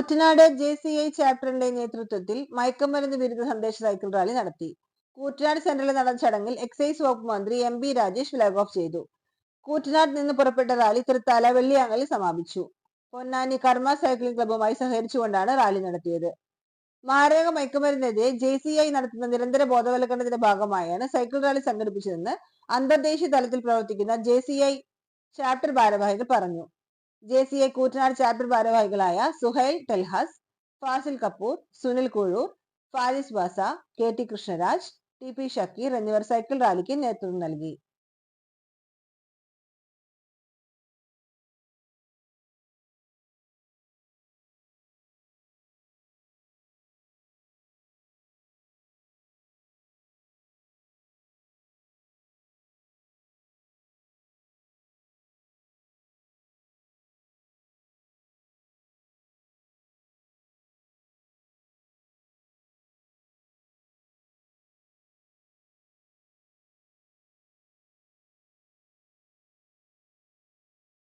Koottanad JCI ചാപ്റ്ററിന്റെ നേതൃത്വത്തിൽ മയക്കുമരുന്ന് വിരുദ്ധ സന്ദേശ സൈക്കിൾ റാലി നടത്തി. കൂറ്റനാട് സെന്ററിൽ നടന്ന ചടങ്ങിൽ എക്സൈസ് വകുപ്പ് മന്ത്രി MB രാജേഷ് ഫ്ലാഗ് ഓഫ് ചെയ്തു. കൂറ്റനാട് നിന്ന് പുറപ്പെട്ട റാലി തൃത്താല വെള്ളിയാങ്കലിൽ സമാപിച്ചു. പൊന്നാനി കർമ്മ സൈക്ലിംഗ് ക്ലബ്ബുമായി സഹകരിച്ചുകൊണ്ടാണ് റാലി നടത്തിയത്. മാരക മയക്കുമരുന്നിനെതിരെ JCI നടത്തുന്ന നിരന്തര ബോധവൽക്കരണത്തിന്റെ ഭാഗമായാണ് സൈക്കിൾ റാലി സംഘടിപ്പിച്ചതെന്ന് അന്തർദേശീയ തലത്തിൽ പ്രവർത്തിക്കുന്ന JCI ചാപ്റ്റർ ഭാരവാഹികൾ പറഞ്ഞു. JCI കൂറ്റനാട് ചാപ്റ്റർ ഭാരവാഹികളായ സുഹൈൽ ടെൽഹാസ്, ഫാസിൽ കപൂർ, സുനിൽ കുഴൂർ, ഫാരിസ് ബാസ, KT കൃഷ്ണരാജ്, TP ഷക്കീർ എന്നിവർ സൈക്കിൾ റാലിക്ക് നേതൃത്വം നൽകി.